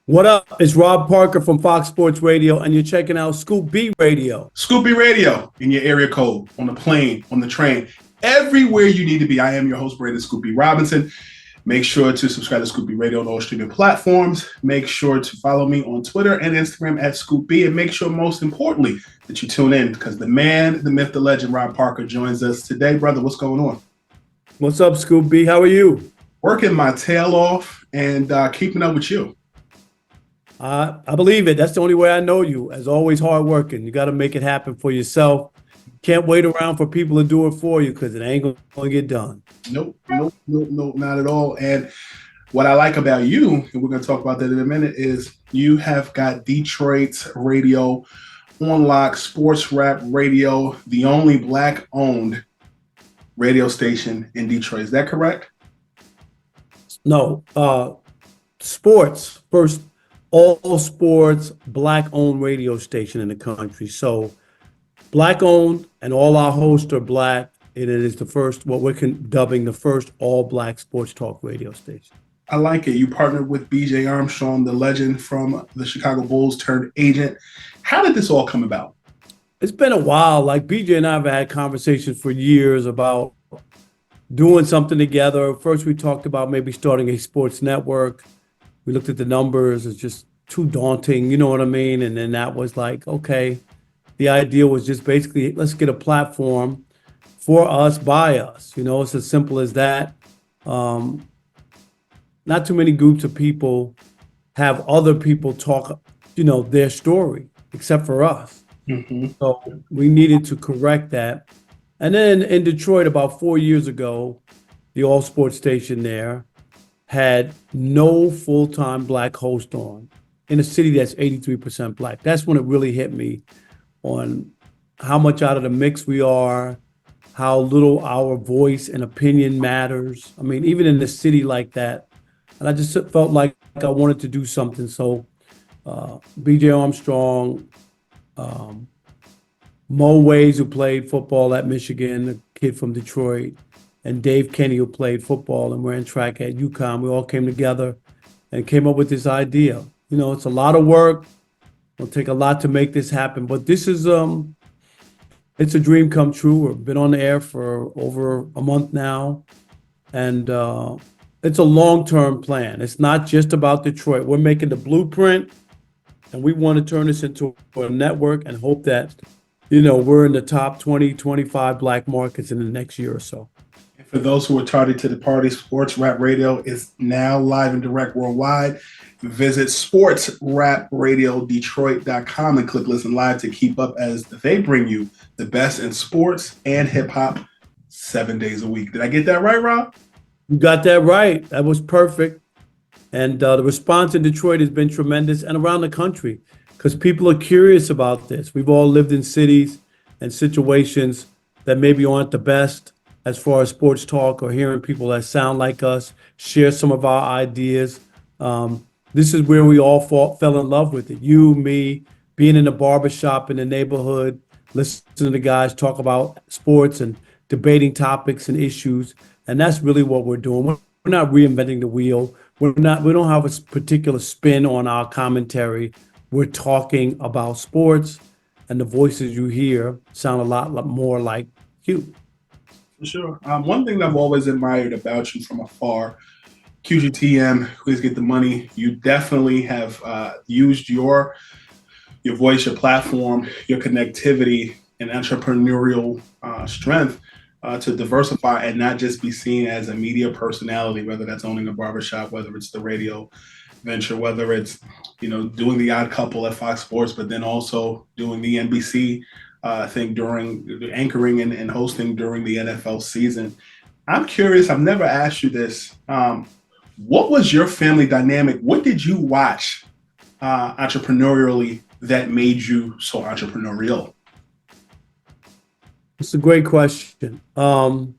What up? It's Rob Parker from Fox Sports Radio, and you're checking out Scoop B Radio. Scoop B Radio in your area code, on the plane, on the train, everywhere you need to be. I am your host, Brandon Scoop B Robinson. Make sure to subscribe to Scoop B Radio on all streaming platforms. Make sure to follow me on Twitter and Instagram at Scoop B, and make sure, most importantly, that you tune in because the man, the myth, the legend, Rob Parker joins us today. Brother, what's going on? What's up, Scoop B? How are you? Working my tail off and keeping up with you. I believe it. That's the only way I know you. As always, hard working. You got to make it happen for yourself. Can't wait around for people to do it for you because it ain't going to get done. Nope, not at all. And what I like about you, and we're going to talk about that in a minute, is you have got Detroit's radio on lock, sports rap radio, the only Black-owned radio station in Detroit. Is that correct? No. Sports first. All sports, Black-owned radio station in the country. So Black-owned, and all our hosts are Black. And it is the first, what we're dubbing the first all-Black sports talk radio station. I like it. You partnered with BJ Armstrong, the legend from the Chicago Bulls turned agent. How did this all come about? It's been a while. Like BJ and I have had conversations for years about doing something together. First, we talked about maybe starting a sports network. We looked at the numbers. It's just too daunting, you know what I mean? And then that was like, okay, the idea was just basically, let's get a platform for us, by us. You know, it's as simple as that. Not too many groups of people have other people talk, you know, their story, except for us. Mm-hmm. So we needed to correct that. And then in Detroit, about 4 years ago, the all sports station there had no full-time Black host on in a city that's 83% Black. That's when it really hit me on how much out of the mix we are, how little our voice and opinion matters. I mean, even in a city like that. And I just felt like I wanted to do something. So BJ Armstrong, Mo Ways, who played football at Michigan, a kid from Detroit, and Dave Kenny, who played football and ran track at UConn. We all came together and came up with this idea. You know, it's a lot of work. It'll take a lot to make this happen, but this is it's a dream come true. We've been on the air for over a month now, and it's a long-term plan. It's not just about Detroit. We're making the blueprint, and we want to turn this into a network and hope that, you know, we're in the top 20, 25 Black markets in the next year or so. For those who are tardy to the party, Sports Rap Radio is now live and direct worldwide. Visit sportsrapradio.detroit.com and click listen live to keep up as they bring you the best in sports and hip hop 7 days a week. Did I get that right, Rob? You got that right. That was perfect. And the response in Detroit has been tremendous, and around the country, because people are curious about this. We've all lived in cities and situations that maybe aren't the best as far as sports talk, or hearing people that sound like us share some of our ideas. This is where we all fell in love with it. You, me, being in the barbershop in the neighborhood, listening to guys talk about sports and debating topics and issues. And that's really what we're doing. We're not reinventing the wheel. We don't have a particular spin on our commentary. We're talking about sports, and the voices you hear sound a lot more like you. For sure. One thing I've always admired about you from afar, QGTM, please get the money. You definitely have used your voice, your platform, your connectivity, and entrepreneurial strength to diversify and not just be seen as a media personality, whether that's owning a barbershop, whether it's the radio venture, whether it's, you know, doing the Odd Couple at Fox Sports, but then also doing the NBC thing during the anchoring and hosting during the NFL season. I'm curious, I've never asked you this. What was your family dynamic? What did you watch entrepreneurially that made you so entrepreneurial? It's a great question. You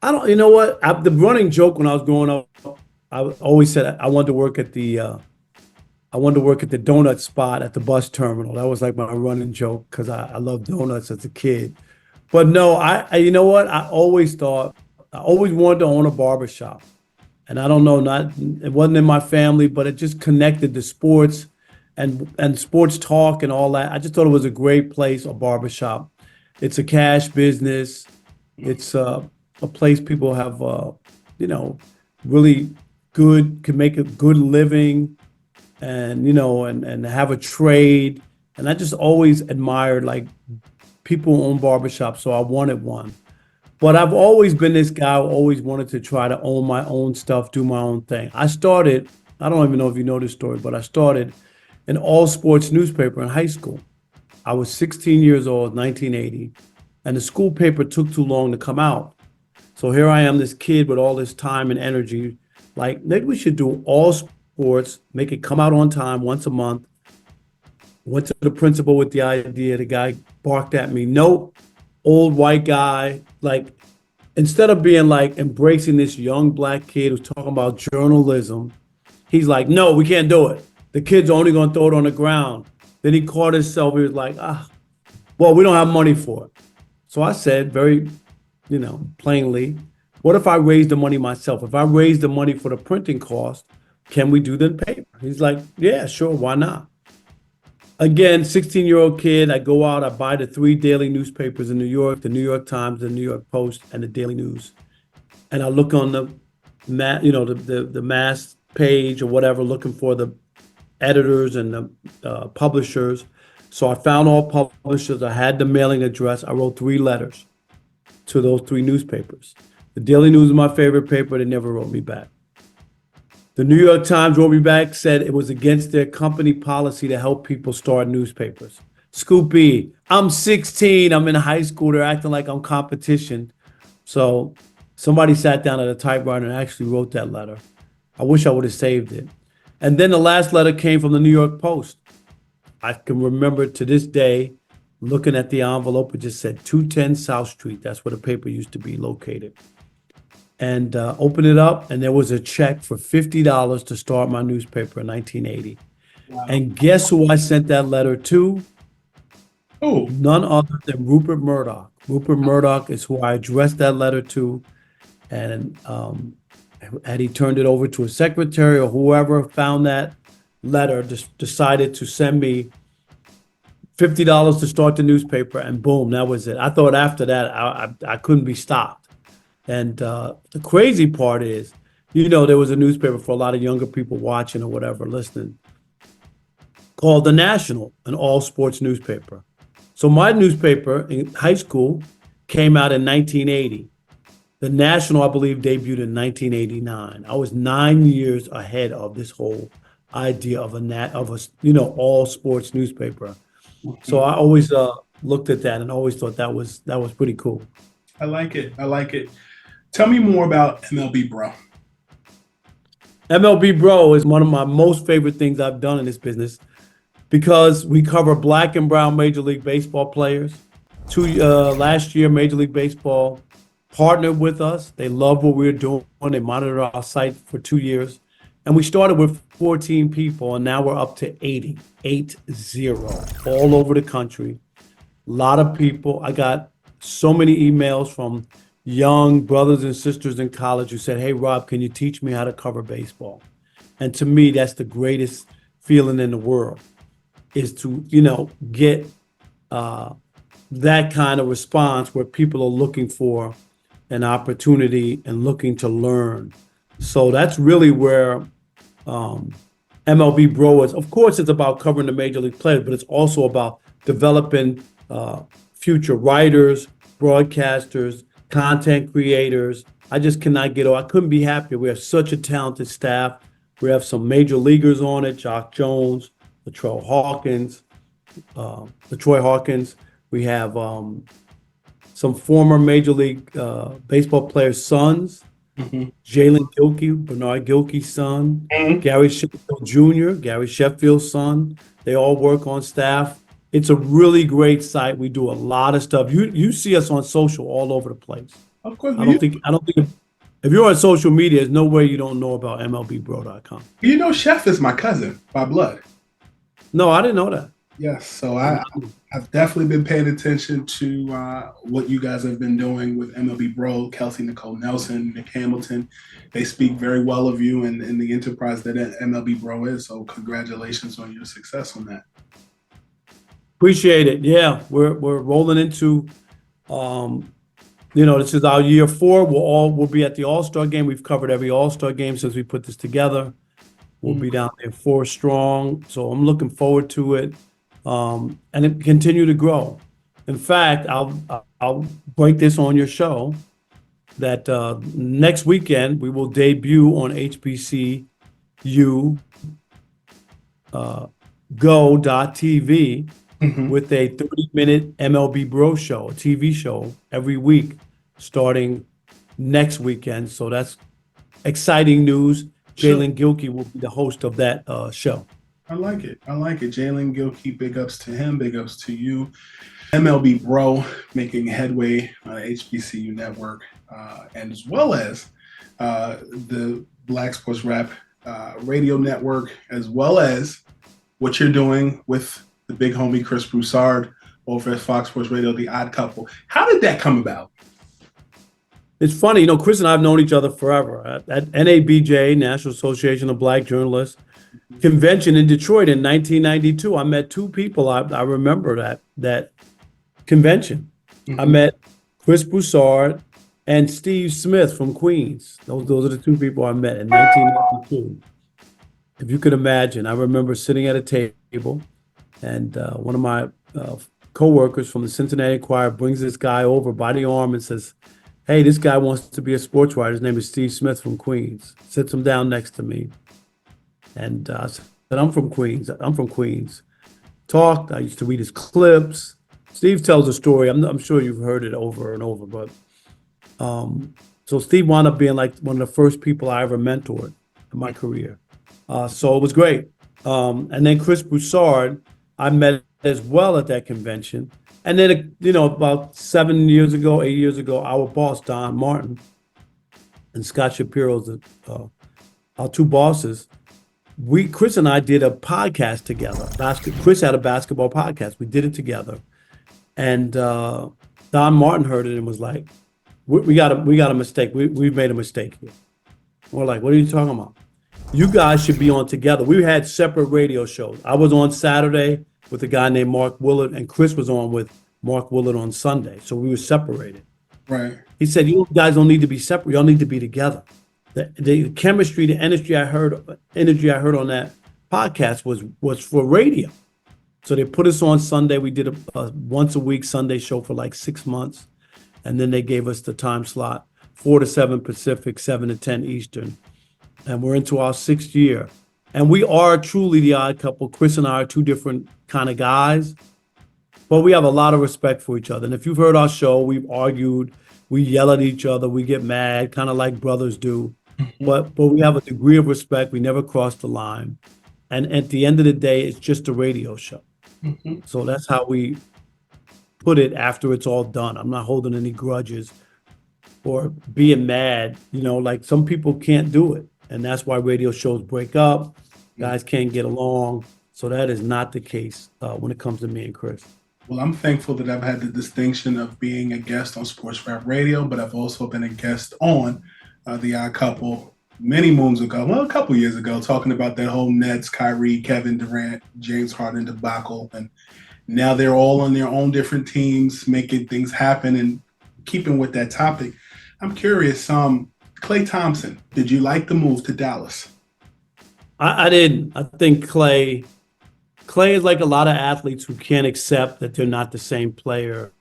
know what? The running joke when I was growing up, I always said I wanted to work at the donut spot at the bus terminal. That was like my running joke because I loved donuts as a kid. But no, you know what? I always wanted to own a barbershop. And I don't know, it wasn't in my family, but it just connected to sports and sports talk and all that. I just thought it was a great place, a barbershop. It's a cash business. It's a place people have, you know, really can make a good living and, and have a trade. And I just always admired like people who own barbershops. So I wanted one. But I've always been this guy who always wanted to try to own my own stuff, do my own thing. I don't even know if you know this story, but I started an all sports newspaper in high school. I was 16 years old, 1980, and the school paper took too long to come out. So here I am, this kid with all this time and energy. Like, maybe we should do all sports, make it come out on time once a month. Went to the principal with the idea. The guy barked at me, nope, old white guy. Like, instead of being like embracing this young black kid who's talking about journalism, he's like, no, we can't do it. The kid's only going to throw it on the ground. Then he caught himself. He was like, well, we don't have money for it. So I said very, plainly, what if I raise the money myself? If I raise the money for the printing cost, can we do the paper? He's like, yeah, sure, why not? Again, 16-year-old kid, I go out, I buy the 3 daily newspapers in New York, the New York Times, the New York Post, and the Daily News. And I look on the mass page or whatever, looking for the editors and the publishers. So I found all publishers. I had the mailing address. I wrote 3 letters to those 3 newspapers. The Daily News is my favorite paper. They never wrote me back. The New York Times wrote me back, said it was against their company policy to help people start newspapers. Scoop B, I'm 16, I'm in high school, they're acting like I'm competition. So somebody sat down at a typewriter and actually wrote that letter. I wish I would have saved it. And then the last letter came from the New York Post. I can remember to this day, looking at the envelope, it just said 210 South Street. That's where the paper used to be located. And opened it up, and there was a check for $50 to start my newspaper in 1980. Wow. And guess who I sent that letter to? Oh, None other than Rupert Murdoch. Rupert Murdoch is who I addressed that letter to. And had he turned it over to a secretary or whoever found that letter, decided to send me $50 to start the newspaper, and boom, that was it. I thought after that, I couldn't be stopped. And the crazy part is, there was a newspaper for a lot of younger people watching or whatever, listening, called The National, an all sports newspaper. So my newspaper in high school came out in 1980. The National, I believe, debuted in 1989. I was 9 years ahead of this whole idea of a all sports newspaper. So I always looked at that and always thought that was pretty cool. I like it. I like it. Tell me more about MLB Bro. MLB Bro is one of my most favorite things I've done in this business because we cover black and brown Major League Baseball players. Last year, Major League Baseball partnered with us. They love what we're doing. They monitored our site for 2 years. And we started with 14 people, and now we're up to 80, all over the country. A lot of people. I got so many emails from young brothers and sisters in college who said, hey, Rob, can you teach me how to cover baseball? And to me, that's the greatest feeling in the world, is to, get that kind of response where people are looking for an opportunity and looking to learn. So that's really where MLB Bro is. Of course, it's about covering the major league players, but it's also about developing future writers, broadcasters, content creators. I just cannot I couldn't be happier. We have such a talented staff. We have some major leaguers on it, Jock Jones, Latroy Hawkins. We have some former Major League Baseball players' sons, Jalen Gilkey, Bernard Gilkey's son, Gary Sheffield Jr., Gary Sheffield's son. They all work on staff. It's a really great site. We do a lot of stuff. You see us on social all over the place. Of course. I don't think if you're on social media, there's no way you don't know about MLBBro.com. Chef is my cousin by blood. No, I didn't know that. Yes. So I've definitely been paying attention to what you guys have been doing with MLB Bro, Kelsey Nicole Nelson, Nick Hamilton. They speak very well of you and the enterprise that MLB Bro is. So congratulations on your success on that. Appreciate it. Yeah, we're rolling into, this is our year 4. We'll be at the All-Star game. We've covered every All-Star game since we put this together. We'll be down there 4 strong. So I'm looking forward to it. And it continue to grow. In fact, I'll break this on your show that next weekend we will debut on HBCU Go.TV with a 30-minute MLB Bro show, a TV show every week starting next weekend. So that's exciting news. Jalen Gilkey will be the host of that show. I like it. I like it. Jalen Gilkey, big ups to him, big ups to you. MLB Bro making headway on HBCU Network, and as well as the Black Sports Rap Radio Network, as well as what you're doing with the big homie Chris Broussard over at Fox Sports Radio, The Odd Couple. How did that come about? It's funny, Chris and I have known each other forever. At NABJ, National Association of Black Journalists, convention in Detroit in 1992, I met 2 people. I remember that convention. I met Chris Broussard and Steve Smith from Queens. Those are the 2 people I met in 1992. If you could imagine, I remember sitting at a table, and one of my co-workers from the Cincinnati Enquirer brings this guy over by the arm and says, "Hey, this guy wants to be a sports writer. His name is Steve Smith from Queens." Sits him down next to me. And I said, I'm from Queens. Talked. I used to read his clips. Steve tells a story. I'm sure you've heard it over and over. But so Steve wound up being like one of the first people I ever mentored in my career. So it was great. And then Chris Broussard, I met as well at that convention. And then, about 8 years ago, our boss, Don Martin, and Scott Shapiro's, our 2 bosses, Chris and I did a podcast together. Chris had a basketball podcast. We did it together. And Don Martin heard it and was like, we got a mistake. We've made a mistake here. We're like, what are you talking about? You guys should be on together. We had separate radio shows. I was on Saturday with a guy named Mark Willard, and Chris was on with Mark Willard on Sunday. So we were separated. Right. He said, you guys don't need to be separate. Y'all need to be together. The chemistry, the energy I heard on that podcast was for radio. So they put us on Sunday. We did a once a week Sunday show for like 6 months. And then they gave us the time slot, 4 to 7 Pacific, 7 to 10 Eastern. And we're into our 6th year. And we are truly the odd couple. Chris and I are 2 different kind of guys, but we have a lot of respect for each other. And if you've heard our show, we've argued, we yell at each other, we get mad, kind of like brothers do. But we have a degree of respect. We never cross the line. And at the end of the day, it's just a radio show. So that's how we put it after it's all done. I'm not holding any grudges or being mad. Like some people can't do it. And that's why radio shows break up. Guys can't get along. So that is not the case when it comes to me and Chris. Well, I'm thankful that I've had the distinction of being a guest on Sports Rap Radio, but I've also been a guest on The Odd Couple many moons ago, a couple years ago, talking about that whole Nets, Kyrie, Kevin Durant, James Harden debacle. And now they're all on their own different teams, making things happen. And keeping with that topic, I'm curious, Klay Thompson, did you like the move to Dallas? I didn't. I think Klay is like a lot of athletes who can't accept that they're not the same player.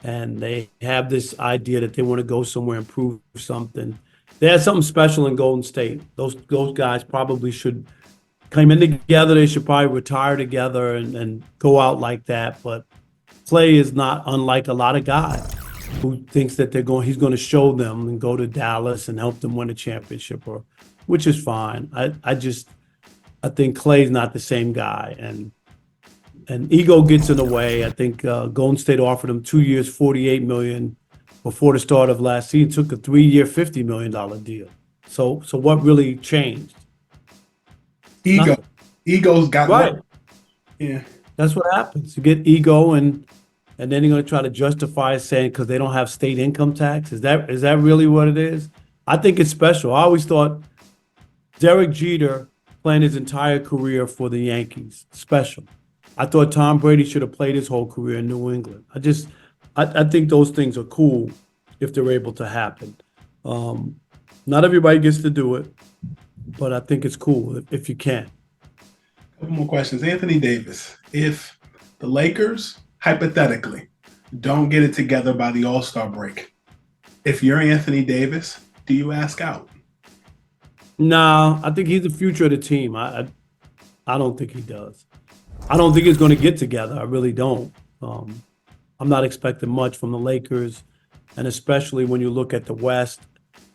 And they have this idea that they want to go somewhere and prove something. They had something special in Golden State. Those guys probably should come in together. They should probably retire together and go out like that. But Klay is not unlike a lot of guys who thinks that he's going to show them and go to Dallas and help them win a championship, which is fine. I think Klay's not the same guy, and ego gets in the way. I think Golden State offered him 2 years, $48 million before the start of last season. Took a 3-year, $50 million deal. So what really changed? Ego's got right. Yeah. That's what happens. You get ego and then you're going to try to justify it saying because they don't have state income tax. Is that really what it is? I think it's special. I always thought Derek Jeter playing his entire career for the Yankees, special. I thought Tom Brady should have played his whole career in New England. I think those things are cool if they're able to happen. Um, Not everybody gets to do it, but I think it's cool if you can. Couple more questions. Anthony Davis, if the Lakers, hypothetically, don't get it together by the All-Star break, if you're Anthony Davis, do you ask out? No, I think he's the future of the team. I don't think he does. I don't think it's going to get together. I really don't. Um, I'm not expecting much from the Lakers, and especially when you look at the West,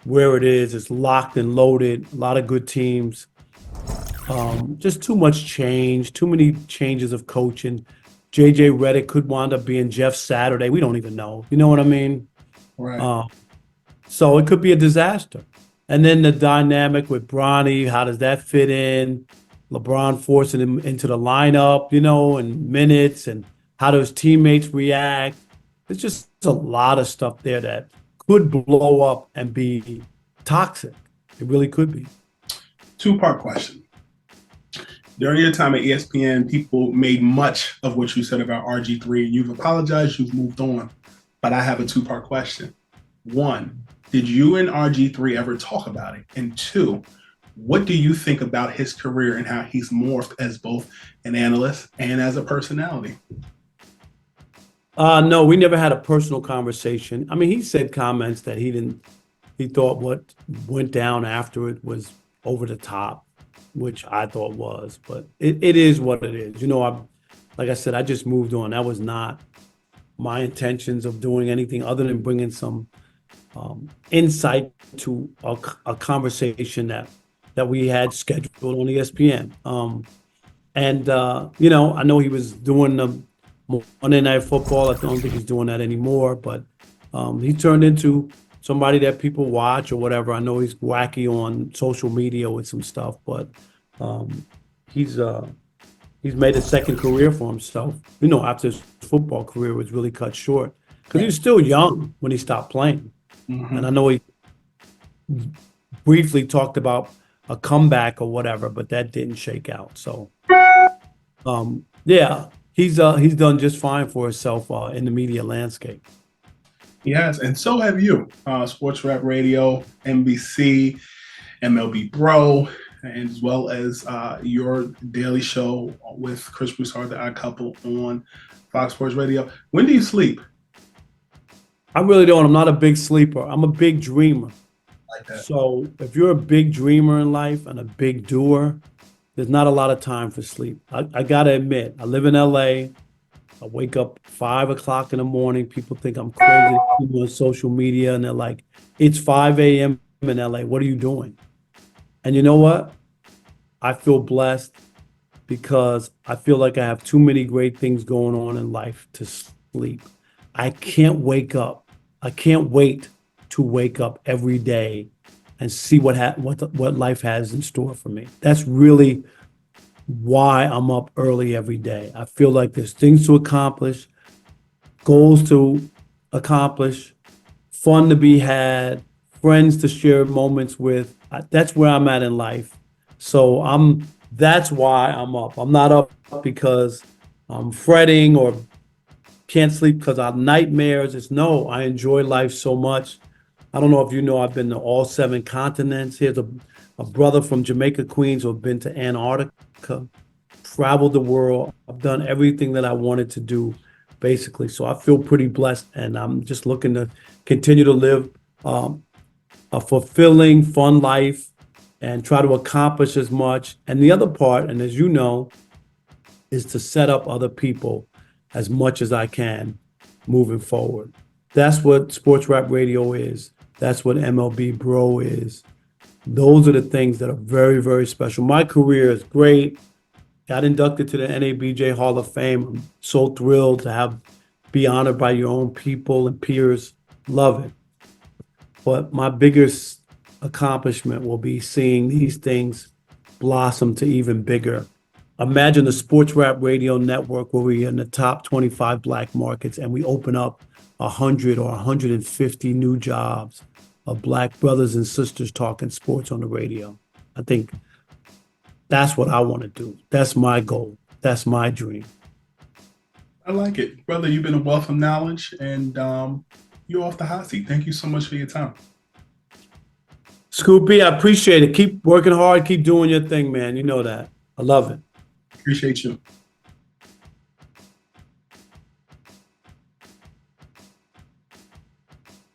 where it is, it's locked and loaded. A lot of good teams. Just too much change, too many changes of coaching. JJ Redick could wind up being Jeff Saturday. We don't even know. You know what I mean? Right. So it could be a disaster. And then the dynamic with Bronny, how does that fit in? LeBron forcing him into the lineup, and minutes, and how do his teammates react? There's just a lot of stuff there that could blow up and be toxic. It really could be. Two-part question. During your time at ESPN, people made much of what you said about RG3. You've apologized, you've moved on. But I have a two-part question. One, did you and RG3 ever talk about it? And two, what do you think about his career and how he's morphed as both an analyst and as a personality? No, we never had a personal conversation. I mean, he said comments that he thought what went down after it was over the top, which I thought was, but it is what it is. Like I said, I just moved on. That was not my intentions of doing anything other than bringing some insight to a conversation that we had scheduled on ESPN. I know he was doing the Monday Night Football. I don't think he's doing that anymore, but he turned into somebody that people watch or whatever. I know he's wacky on social media with some stuff, but he's made a second career for himself. After his football career was really cut short because he was still young when he stopped playing. Mm-hmm. And I know he briefly talked about a comeback or whatever, but that didn't shake out. So, yeah, he's done just fine for himself in the media landscape. He has, and so have you. Sports Rap Radio, NBC, MLB Bro, and as well as your daily show with Chris Broussard, the Odd Couple, on Fox Sports Radio. When do you sleep? I really don't. I'm not a big sleeper. I'm a big dreamer. Like that. So if you're a big dreamer in life and a big doer, there's not a lot of time for sleep. I got to admit, I live in LA. I wake up 5 o'clock in the morning. People think I'm crazy. People on social media, and they're like, it's 5 a.m. in LA. What are you doing? And you know what? I feel blessed because I feel like I have too many great things going on in life to sleep. I can't wake up. I can't wait to wake up every day and see what life has in store for me. That's really why I'm up early every day. I feel like there's things to accomplish, goals to accomplish, fun to be had, friends to share moments with. That's where I'm at in life. So that's why I'm up. I'm not up because I'm fretting or can't sleep because I have nightmares. No, I enjoy life so much. I don't know if you know, I've been to all 7 continents. Here's a brother from Jamaica, Queens, who've been to Antarctica, traveled the world. I've done everything that I wanted to do, basically. So I feel pretty blessed, and I'm just looking to continue to live a fulfilling, fun life and try to accomplish as much. And the other part, and as you know, is to set up other people as much as I can moving forward. That's what Sports Rap Radio is. That's what MLB Bro is. Those are the things that are very, very special. My career is great. Got inducted to the NABJ Hall of Fame. I'm so thrilled to be honored by your own people and peers. Love it. But my biggest accomplishment will be seeing these things blossom to even bigger Imagine the sports rap radio network where we're in the top 25 black markets and we open up 100 or 150 new jobs of black brothers and sisters talking sports on the radio. I think that's what I want to do. That's my goal. That's my dream. I like it. Brother, you've been a wealth of knowledge, and you're off the hot seat. Thank you so much for your time. Scoopy, I appreciate it. Keep working hard. Keep doing your thing, man. You know that. I love it. Appreciate you.